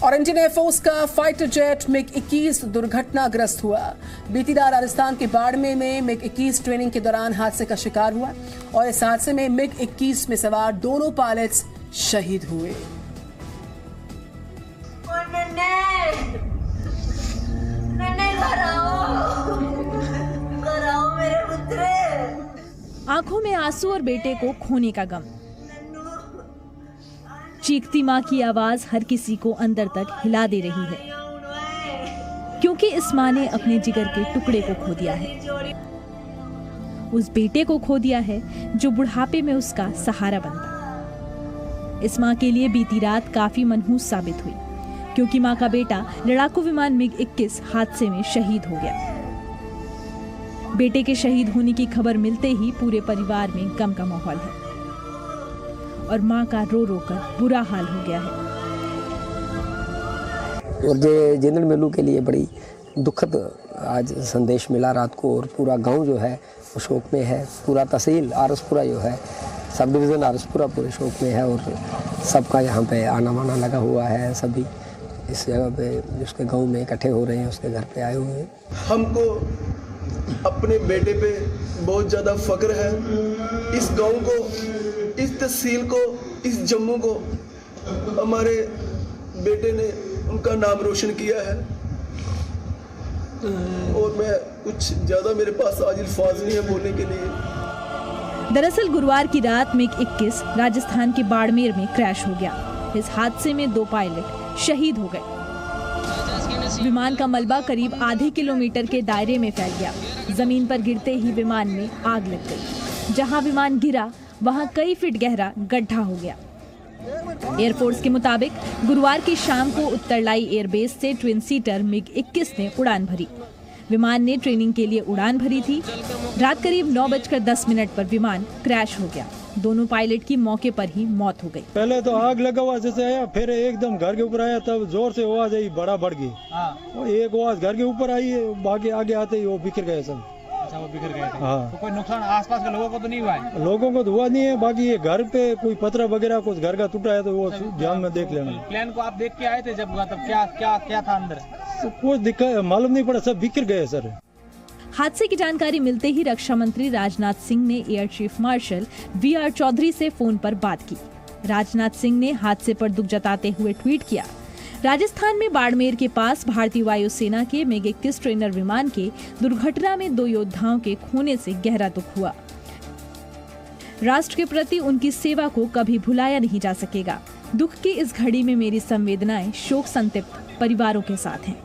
और Indian air force का fighter jet मिग-21 दुर्घटनाग्रस्त हुआ। बीती रात राजस्थान के बाड़मेर में मिग-21 ट्रेनिंग के दौरान हादसे का शिकार हुआ और इस हादसे में मिग-21 में सवार दोनों पायलट्स शहीद हुए। आंखों में आंसू और बेटे को खोने का गम। चीखती मां की आवाज हर किसी को अंदर तक हिला दे रही है, क्योंकि इस मां ने अपने जिगर के टुकड़े को खो दिया है। उस बेटे को खो दिया है जो बुढ़ापे में उसका सहारा बनता। इस मां के लिए बीती रात काफी मनहूस साबित हुई, क्योंकि मां का बेटा लड़ाकू विमान मिग-21 हादसे में शहीद हो गया। बेटे के शहीद होने की खबर मिलते ही पूरे परिवार में गम का माहौल है और मां का रो रो कर बुरा हाल हो गया है। और जेनरल मेलू के लिए बड़ी दुखद आज संदेश मिला रात को, और पूरा गांव जो है वो शोक में है। पूरा तहसील आरसपुरा जो है, सब डिवीज़न आरसपुरा पूरे शोक में है और सबका यहाँ पे आना वाना लगा हुआ है। सभी इस जगह पे जिसके गांव में इकट्ठे हो रहे हैं उसके घर पे आए हुए हैं। हमको अपने बेटे पे बहुत ज़्यादा फख्र है। इस गांव को, इस तहसील को, इस जम्मू को हमारे बेटे ने उनका नाम रोशन किया है और मैं कुछ ज़्यादा मेरे पास आज अल्फाज नहीं है बोलने के लिए। दरअसल गुरुवार की रात मिग-21 राजस्थान के बाड़मेर में क्रैश हो गया। इस हादसे में 2 पायलट शहीद हो गए। विमान का मलबा करीब आधे किलोमीटर के दायरे में फैल गया। जमीन पर गिरते ही विमान में आग लग गई। जहां विमान गिरा वहां कई फीट गहरा गड्ढा हो गया। एयरफोर्स के मुताबिक गुरुवार की शाम को उत्तरलाई एयरबेस से ट्विन सीटर मिग-21 ने उड़ान भरी। विमान ने ट्रेनिंग के लिए उड़ान भरी थी। रात करीब 9:10 पर विमान क्रैश हो गया। दोनों पायलट की मौके पर ही मौत हो गई। पहले तो आग लगा हुआ जैसे आया, फिर एकदम घर के ऊपर आया, तब जोर से आवाज आई, बड़ा बढ़ गई। एक आवाज घर के ऊपर आई, बाकी आगे आते ही वो बिखर गए सब। अच्छा, वो बिखर गए थे। हाँ। तो कोई नुकसान आसपास के लोगों को तो नहीं हुआ है? लोगों को तो हुआ नहीं है, बाकी ये घर पे कोई पत्थर वगैरह कुछ घर का टूटा है तो वो ध्यान में देख लेना। प्लेन को आप देख के आए थे जब हुआ, तब क्या था अंदर? कुछ दिक्कत मालूम नहीं पड़ा, सब बिखर गए सर। हादसे की जानकारी मिलते ही रक्षा मंत्री राजनाथ सिंह ने air chief marshal V R. Chaudhari से फोन पर बात की। राजनाथ सिंह ने हादसे पर दुख जताते हुए ट्वीट किया, राजस्थान में बाड़मेर के पास भारतीय वायुसेना के मिग-21 ट्रेनर विमान के दुर्घटना में 2 योद्धाओं के खोने से गहरा दुख हुआ। राष्ट्र के प्रति उनकी सेवा को कभी भुलाया नहीं जा सकेगा। दुख की इस घड़ी में मेरी संवेदनाएं शोक संतप्त परिवारों के साथ हैं।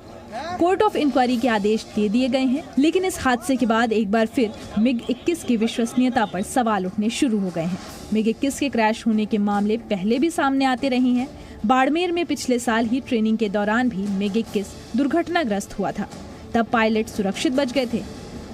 कोर्ट ऑफ इंक्वायरी के आदेश दे दिए गए हैं, लेकिन इस हादसे के बाद एक बार फिर मिग-21 की विश्वसनीयता पर सवाल उठने शुरू हो गए हैं। मिग-21 के क्रैश होने के मामले पहले भी सामने आते रहे हैं। बाड़मेर में पिछले साल ही ट्रेनिंग के दौरान भी मिग-21 दुर्घटनाग्रस्त हुआ था। तब पायलट सुरक्षित बच गए थे।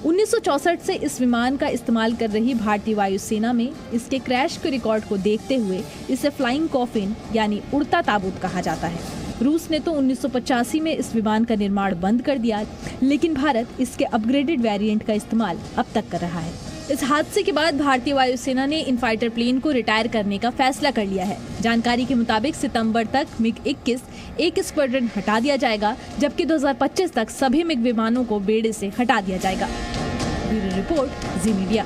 1964 से इस विमान का इस्तेमाल कर रही भारतीय वायुसेना में इसके क्रैश के रिकॉर्ड को देखते हुए इसे फ्लाइंग कॉफिन यानी उड़ता ताबूत कहा जाता है। रूस ने तो 1985 में इस विमान का निर्माण बंद कर दिया, लेकिन भारत इसके अपग्रेडेड वेरिएंट का इस्तेमाल अब तक कर रहा है। इस हादसे के बाद भारतीय वायुसेना ने इन फाइटर प्लेन को रिटायर करने का फैसला कर लिया है। जानकारी के मुताबिक सितंबर तक मिग-21 एक स्क्वाड्रन हटा दिया जाएगा, जबकि 2025 तक सभी मिग विमानों को बेड़े से हटा दिया जाएगा। ब्यूरो रिपोर्ट, जी मीडिया।